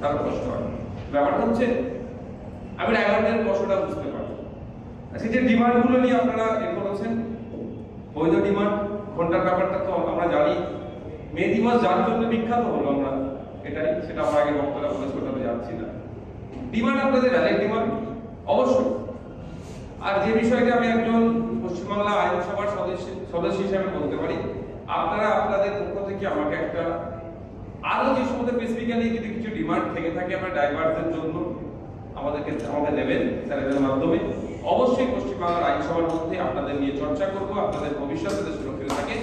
তার কষ্ট হয়। ব্যাপারটা হচ্ছে আমি ড্রাইভারদের কষ্টটা বুঝতে পারি। আজকে যে ডিমান্ডগুলো নিয়ে আপনারা এ করেছেন, বৈধ ডিমান্ড ঘন্টার ব্যাপারটা তো আমরা জানি। মে দিবস যার জন্য বিখ্যাত হলো আমরা এটাই, সেটা আমার আগে বক্তব্য বলে ছোটাতে যাচ্ছি না। ডিমান্ড আপনাদের ভ্যালিড ডিমান্ড অবশ্যই। আর যে বিষয়টা আমি একজন পশ্চিমবাংলা আইনসভার সদস্য হিসেবে বলতে পারি, আপনারা আপনাদের পক্ষ থেকে আমাকে একটা আরো যে সমস্ত স্পেসিফিক্যালি যদি কিছু ডিমান্ড থেকে থাকে আমার ড্রাইভারদের জন্য আমাকে দেবেন স্যারের মাধ্যমে। অবশ্যই পশ্চিমবাংলার আইনসভার মধ্যে আপনাদের নিয়ে চর্চা করব, আপনাদের ভবিষ্যতে সুরক্ষিত থাকে।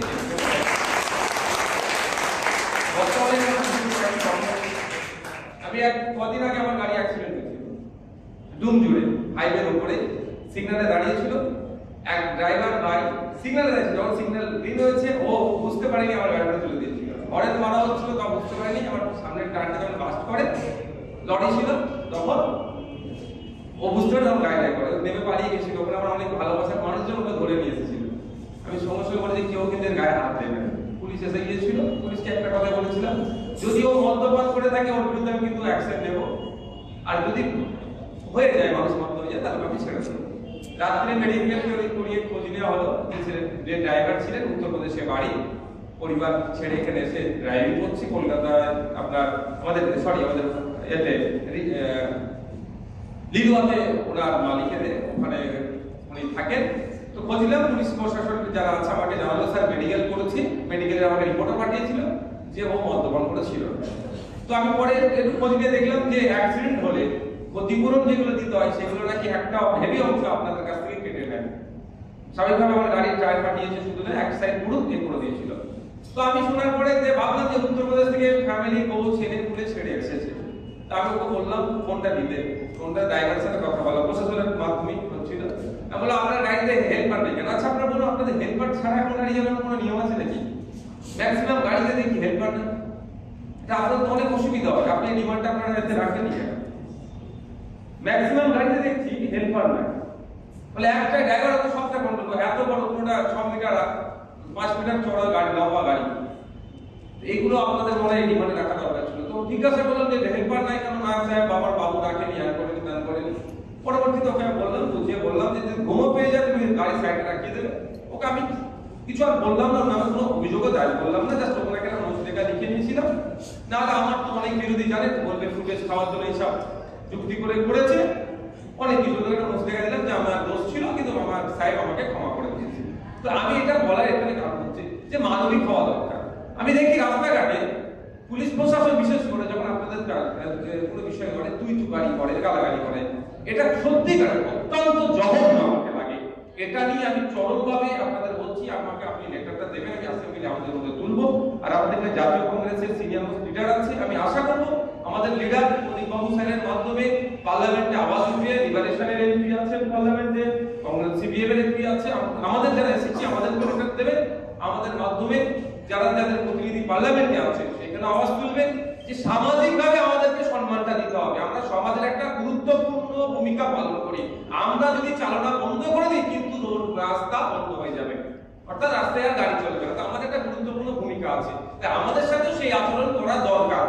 আমি কদিন আগে আমার গাড়ি অ্যাক্সিডেন্ট হয়েছিল ডুমজুড়ে, হাইওয়ের উপরে সিগন্যালে দাঁড়িয়েছিল। এক ড্রাইভার ভাই সিগন্যালে দাঁড়িয়েছিল, যখন সিগন্যাল গ্রিন হয়েছে ও বুঝতে পারেনি আমার গাড়িটা তুলে দিয়েছিল। হরেন মারা হচ্ছিল তা বুঝতে পারেনি, আমার সামনের টায়ারটা যখন বাস্ট করে লরি ছিল তখন ও বুঝতে পারে তখন গাড়িটা করে নেমে পালিয়ে গেছিল। ওখানে আমার অনেক ভালোবাসার মানুষজন ওকে ধরে নিয়ে এসেছিল। আমি সমস্যা করে যে কেউ কিন্তু গায়ে হাত দেবে না। পুলিশ এসে গিয়েছিল, পুলিশকে একটা কথা বলেছিলাম, যদি ও মদ্যপান করে থাকে ওর বিরুদ্ধে আমি কিন্তু অ্যাকশন নেব, আর যদি হয়ে যায় মানুষ মদ্য হয়ে যায় তাহলে আমি ছেড়ে দেবো। রাত্রে মেডিকেল করিয়ে খোঁজ নেওয়া হলো যে ড্রাইভার ছিলেন উত্তরপ্রদেশে বাড়ি, পরিবার ছেড়ে এখানে এসে ড্রাইভিং করছি কলকাতায়। আপনার আমাদের এতে লিলুয়াতে ওনার মালিকের ওখানে উনি থাকেন। তো খোঁজলাম, পুলিশ প্রশাসন যারা আছে আমাকে জানালো স্যার মেডিকেল করেছি, মেডিকেলে আমাকে রিপোর্টও পাঠিয়েছিল যে ও মদ্যপান করেছিল। তো আমি পরে একটু খোঁজ নিয়ে দেখলাম যে অ্যাক্সিডেন্ট হলে ক্ষতিপূরণ যেগুলো দিতে হয় সেগুলো নাকি একটা হেভি অংশ আপনাদের কাছ থেকে কেটে নেন। স্বাভাবিকভাবে আমার গাড়ির টায়ার ফাটিয়েছে শুধু না, এক সাইড পুরো করে দিয়েছিল। তো আমি শোনার পরে যে ভাবলাম যে উত্তরপ্রদেশ থেকে ফ্যামিলি বউ ছেলে পুলে ছেড়ে এসেছে। তা আমি ওকে বললাম ফোনটা দিতে, ফোনটা ড্রাইভারের সাথে কথা বলা প্রশাসনের মাধ্যমে হচ্ছিল। আমি বললাম আপনার গাড়িতে হেল্পার নেই কেন? আচ্ছা আপনারা বলুন আপনাদের হেল্পার ছাড়া এখন গাড়ি চালানোর কোনো নিয়ম আছে নাকি? ম্যাক্সিমাম গাড়িতে দেখি হেল্পার নেই। এটা আপনার তো অনেক অসুবিধা হয়, আপনি ডিমান্ডটা আপনারা যাতে রাখেন কেন? ম্যাক্সিমাম গাড়িতে দেখছি হেল্পার নাই। বলে একটা ড্রাইভার তো সবটা কন্ট্রোল করে, এত বড় পুরোটা 6 মিটার 5 মিটার চড়া গাড়ি, লম্বা গাড়ি, এইগুলো আপনাদের মনে হয় ডিমান্ডে রাখা দরকার ছিল। তো জিজ্ঞাসা করলাম যে হেল্পার নাই কেন? না সাহেব বাবার বাবু রাখেনি, আর করেনি দান করেনি। পরবর্তীতে ওকে বললাম, বুঝিয়ে বললাম যে তুমি ঘুমো পেয়ে যাবে তুমি গাড়ি সাইডে রাখিয়ে দেবে। ওকে আমি কিছু আর বললাম না, আমি কোনো অভিযোগও দায়ের করলাম না, জাস্ট ওনাকে একটা নোট লেখা লিখে নিয়েছিলাম। নাহলে আমার তো অনেক বিরোধী জানেন, বলবে ফুটেজ খাওয়ার জন্য এইসব যুক্তি করে করেছে। অনেক কিছু একটা নোট লেখা দিলাম যে আমার দোষ ছিল, কিন্তু আমার সাহেব আমাকে ক্ষমা করে দিয়েছে। তো আমি এটা বলার এখানে কারণ হচ্ছে যে মানবিক হওয়া দরকার। আমি দেখি রাস্তাঘাটে পুলিশ প্রশাসন বিশেষ করে যখন আপনাদের কোনো বিষয় করে তুই গাড়ি করে, গালাগালি করে, এটা সত্যিকার অত্যন্ত জঘন্য আমাকে লাগে। এটা নিয়ে আমি চরমভাবে আপনাদের বলছি, আমাকে আপনি লেটারটা দেবেন, আমি অ্যাসেম্বলি আমাদের মধ্যে তুলবো। আর আমাদের জাতীয় কংগ্রেসের সিনিয়র মোস্ট লিডার আছে, আমি আশা করবো আমাদের লিডার প্রদীপ বাবু স্যারের মাধ্যমে পার্লামেন্টে আওয়াজ উঠিয়ে, লিবারেশনের এমপি আছেন পার্লামেন্টে, কংগ্রেস সিপিএম এর এমপি আছে, আমাদের যারা এসেছি আমাদের লেটার দেবে, আমাদের মাধ্যমে যারা যাদের প্রতিনিধি পার্লামেন্টে আছে সেখানে আওয়াজ তুলবে যে সামাজিকভাবে আমাদেরকে সম্মানটা দিতে হবে। আমরা সমাজের একটা গুরুত্বপূর্ণ ভূমিকা পালন করি। আমরা যদি চালনা বন্ধ করে দিই কিন্তু রাস্তা বন্ধ হয়ে যাবে, অর্থাৎ রাস্তায় আর গাড়ি চলবে না। আমাদের একটা গুরুত্বপূর্ণ ভূমিকা আছে, তাই আমাদের সাথে সেই আচরণ করা দরকার।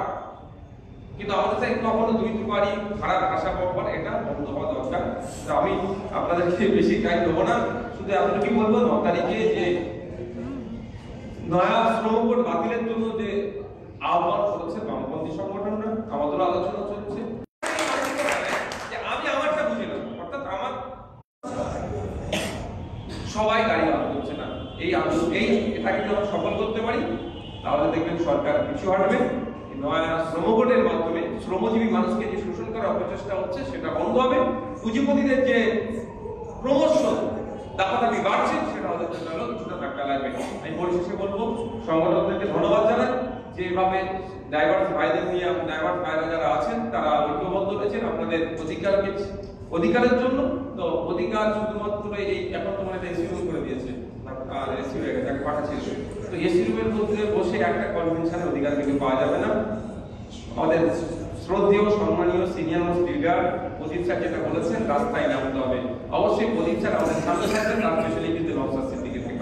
কিন্তু আমাদের সাথে কখনো দুই দুবারই খারাপ ভাষা ব্যবহার এটা বন্ধ হওয়া দরকার। আমি আপনাদেরকে বেশি টাইম দেবো না, শুধু আপনাকে বলবো 9 তারিখে যে নয়া শ্রম কোড বাতিলের জন্য যে আহ্বান করেছে বামপন্থী সংগঠনরা, আমাদের আলোচনা চলছে। আমি আমারটা বুঝি না, অর্থাৎ আমার সবাই গাড়ি বার করছে না, এটাকে যদি আমরা সফল করতে পারি তাহলে দেখবেন সরকার পিছু হাঁটবে। নয়া শ্রম কোডের মাধ্যমে শ্রমজীবী মানুষকে যে শোষণ করার অপচেষ্টা হচ্ছে সেটা বন্ধ হবে। পুঁজিপতিদের যে প্রমোশন দাপাদাপি বাড়ছে সেটা আমাদের জন্য কিছুটা ধাক্কা লাগবে। আমি পরিশেষে বলবো সংগঠনদেরকে ধন্যবাদ জানাই যেভাবে ড্রাইভার ভাইদের নিয়ে, ড্রাইভার ভাইরা যারা আছেন তারা ঐক্যবদ্ধ হয়েছেন আপনাদের অধিকারের জন্য। তো অধিকার শুধুমাত্র এই এখন তো মানে এসি রুম করে দিয়েছে, আর এসি হয়ে গেছে, পাঠাচ্ছিল। তো এসি রুমের মধ্যে বসে একটা কনভেনশনের অধিকার কিন্তু পাওয়া যাবে না। আমাদের শ্রদ্ধেয় সম্মানীয় সিনিয়র মোস্ট লিডার প্রদীপ স্যার যেটা বলেছেন রাস্তায় নামতে হবে। অবশ্যই প্রদীপ স্যার আমাদের সামনে থাকবেন, তার পেছনে কিন্তু নওশাদ সিদ্দিকীর থেকে